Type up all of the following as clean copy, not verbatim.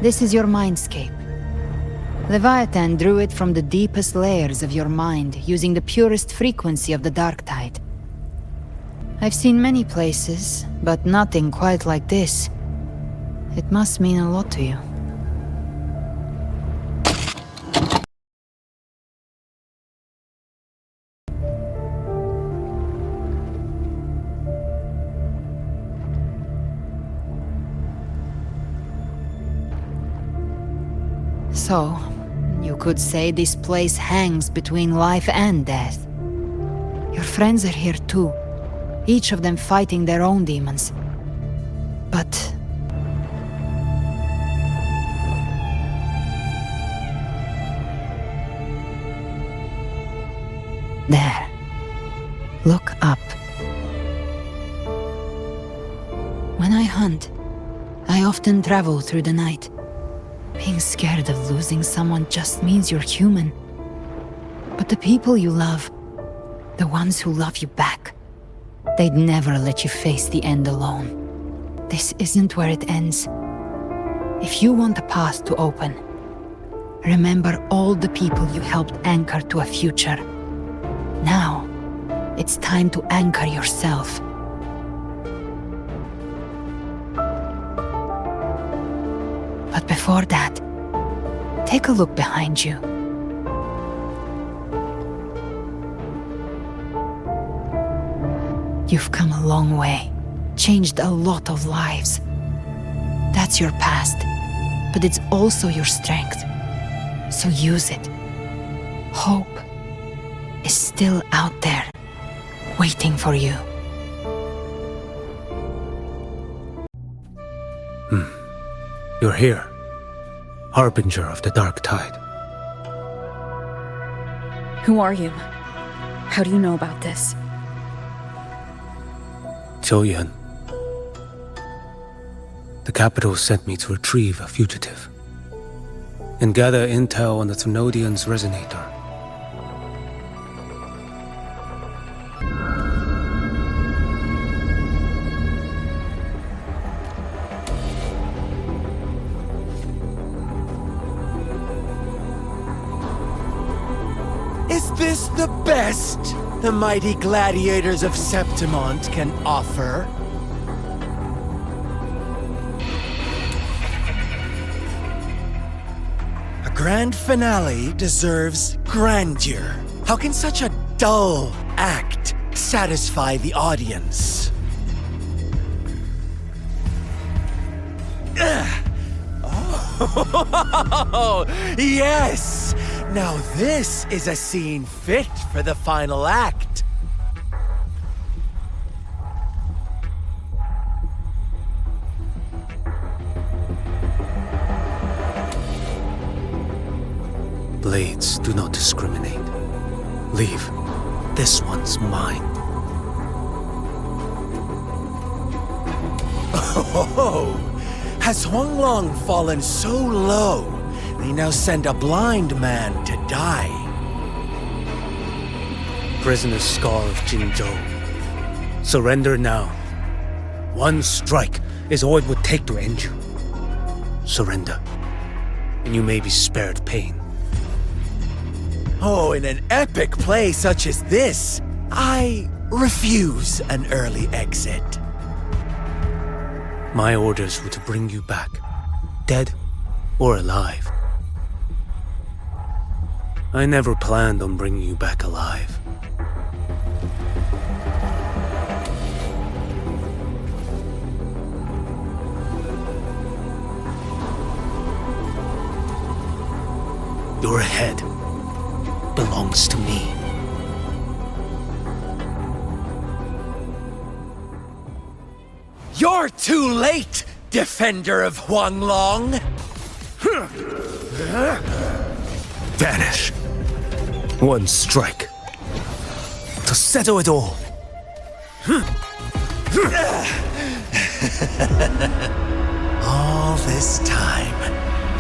This is your mindscape. Leviathan drew it from the deepest layers of your mind, using the purest frequency of the dark tide. I've seen many places, but nothing quite like this. It must mean a lot to you. So, you could say this place hangs between life and death. Your friends are here too, each of them fighting their own demons. But... there. Look up. When I hunt, I often travel through the night. Being scared of losing someone just means you're human. But the people you love, the ones who love you back, they'd never let you face the end alone. This isn't where it ends. If you want a path to open, remember all the people you helped anchor to a future. Now, it's time to anchor yourself. But before that, take a look behind you. You've come a long way, changed a lot of lives. That's your past, but it's also your strength. So use it. Hope is still out there, waiting for you. You're here, harbinger of the dark tide. Who are you? How do you know about this? Choyan. The capital sent me to retrieve a fugitive and gather intel on the Thenodian's resonator. Is this the best the mighty gladiators of Septimont can offer? A grand finale deserves grandeur. How can such a dull act satisfy the audience? Oh, yes! Now this is a scene fit for the final act. Blades do not discriminate. Leave. This one's mine. Oh, has Huanglong fallen so low, they now send a blind man to die? Prisoner Scar of Jinzhou. Surrender now. One strike is all it would take to end you. Surrender, and you may be spared pain. Oh, in an epic play such as this, I refuse an early exit. My orders were to bring you back, dead or alive. I never planned on bringing you back alive. Your head belongs to me. You're too late, defender of Huanglong! Vanish. One strike. To settle it all. All this time,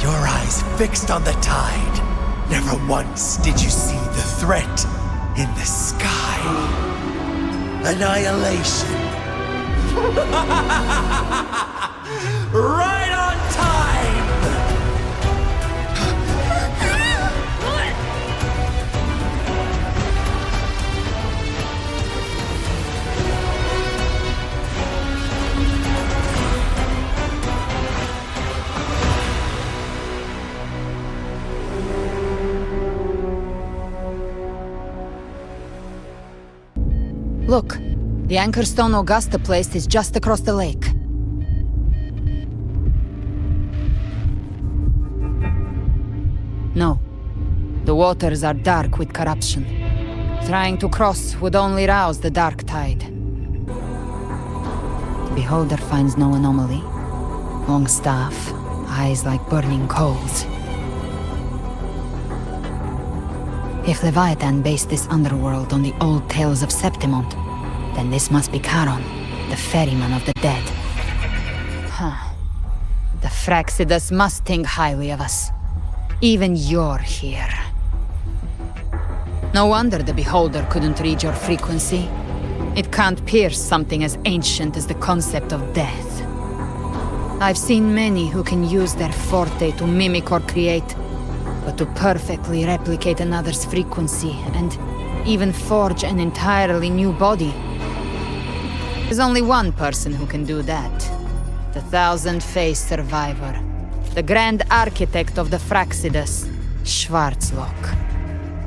your eyes fixed on the tide. Never once did you see the threat in the sky. Annihilation. Right on time! Look, the Anchorstone Augusta place is just across the lake. No. The waters are dark with corruption. Trying to cross would only rouse the dark tide. The beholder finds no anomaly. Long staff, eyes like burning coals. If Leviathan based this underworld on the old tales of Septimont, then this must be Charon, the ferryman of the dead. Huh. The Fraxidus must think highly of us. Even you're here. No wonder the Beholder couldn't read your frequency. It can't pierce something as ancient as the concept of death. I've seen many who can use their forte to mimic or create, but to perfectly replicate another's frequency and even forge an entirely new body. There's only one person who can do that. The thousand-faced survivor. The grand architect of the Fraxidus, Schwarzlock.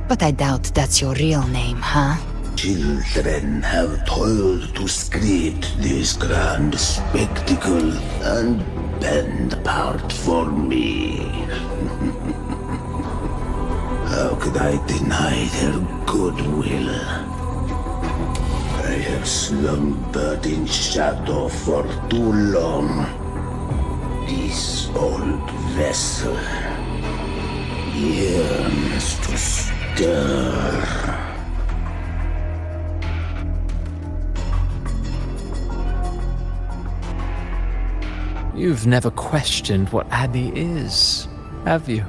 But I doubt that's your real name, huh? Children have toiled to script this grand spectacle and bend apart for me. How could I deny their goodwill? I have slumbered in shadow for too long. This old vessel yearns to stir. You've never questioned what Abbey is, have you?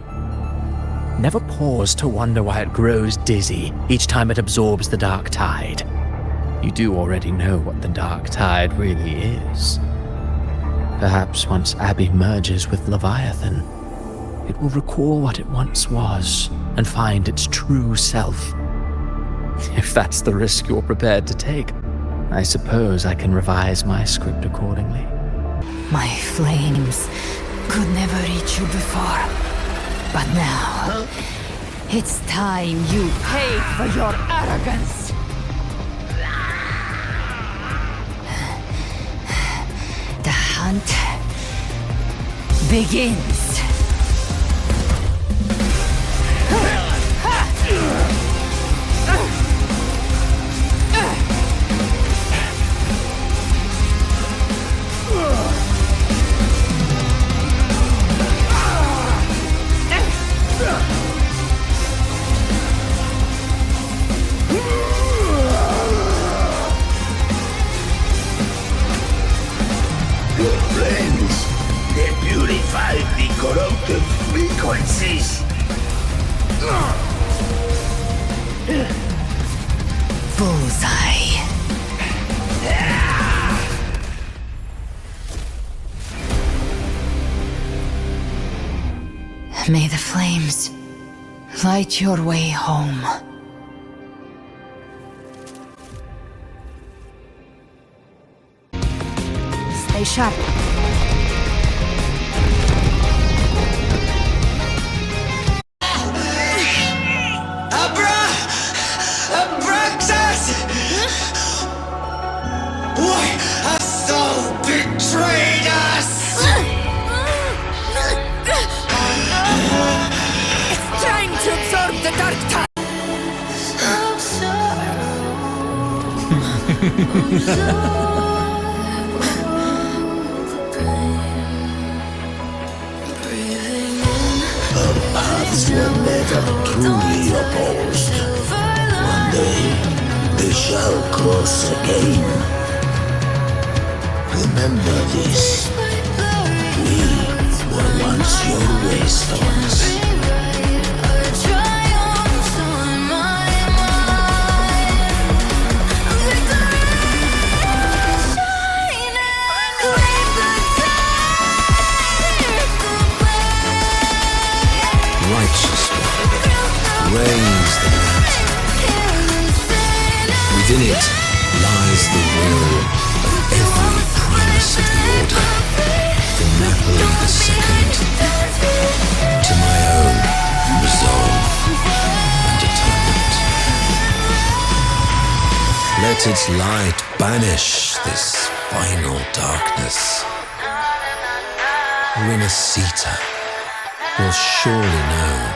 Never paused to wonder why it grows dizzy each time it absorbs the dark tide. You do already know what the dark tide really is. Perhaps once Abbey merges with Leviathan, it will recall what it once was and find its true self. If that's the risk you're prepared to take, I suppose I can revise my script accordingly. My flames could never reach you before. But now, it's time you paid for your arrogance. The hunt begins. Corrupted frequencies. Bullseye. May the flames light your way home. Stay sharp. Our paths were never truly opposed. One day, they shall cross again. Remember this. We were once your waystones. Reigns the night. Within it lies the will of every primus of the order, from Napoli II to my own resolve and atonement. Let its light banish this final darkness. Rinascita will surely know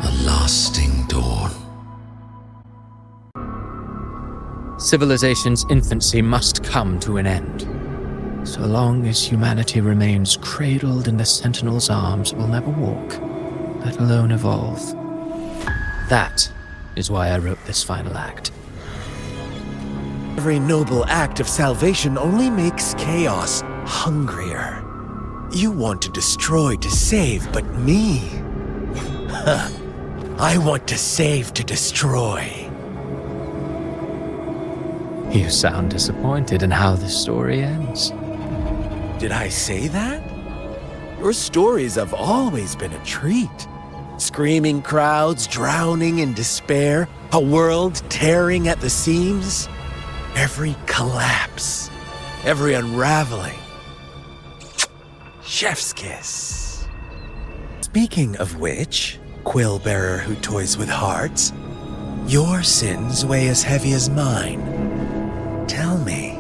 a lasting dawn. Civilization's infancy must come to an end. So long as humanity remains cradled in the Sentinel's arms, it will never walk, let alone evolve. That is why I wrote this final act. Every noble act of salvation only makes chaos hungrier. You want to destroy to save, but me? Huh. I want to save to destroy. You sound disappointed in how this story ends. Did I say that? Your stories have always been a treat. Screaming crowds drowning in despair, a world tearing at the seams. Every collapse, every unraveling. Chef's kiss. Speaking of which, quill bearer who toys with hearts, your sins weigh as heavy as mine. Tell me,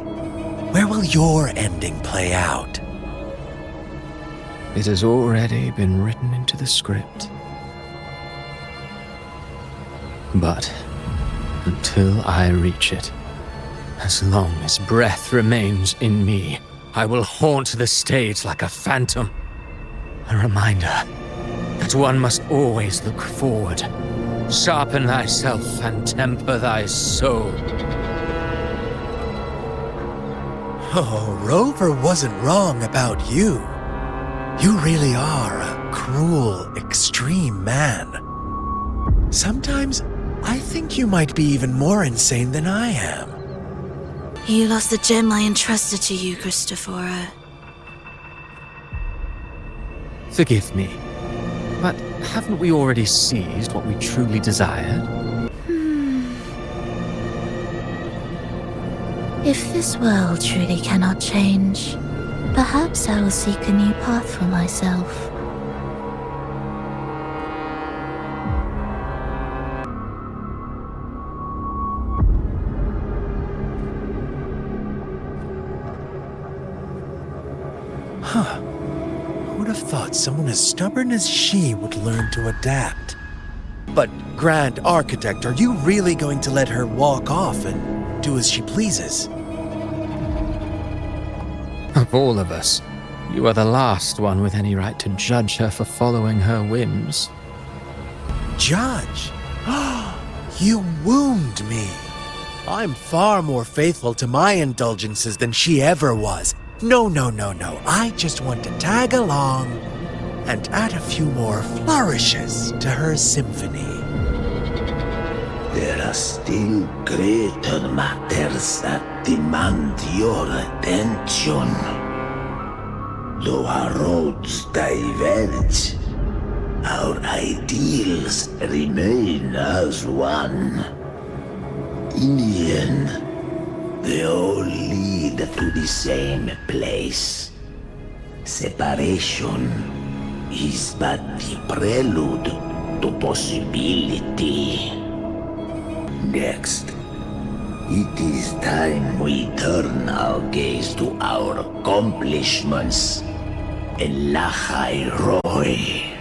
where will your ending play out? It has already been written into the script. But until I reach it, as long as breath remains in me, I will haunt the stage like a phantom. A reminder that one must always look forward. Sharpen thyself and temper thy soul. Oh, Rover wasn't wrong about you. You really are a cruel, extreme man. Sometimes I think you might be even more insane than I am. You lost the gem I entrusted to you, Christophora. Forgive me, but haven't we already seized what we truly desired? If this world truly cannot change, perhaps I will seek a new path for myself. Huh. Who would have thought someone as stubborn as she would learn to adapt? But, Grand Architect, are you really going to let her walk off and do as she pleases? Of all of us, you are the last one with any right to judge her for following her whims. Judge? You wound me. I'm far more faithful to my indulgences than she ever was. No. I just want to tag along and add a few more flourishes to her symphony. There are still greater matters that demand your attention. Though our roads diverge, our ideals remain as one. In the end, they all lead to the same place. Separation is but the prelude to possibility. Next, it is time we turn our gaze to our accomplishments. Elachai Roy.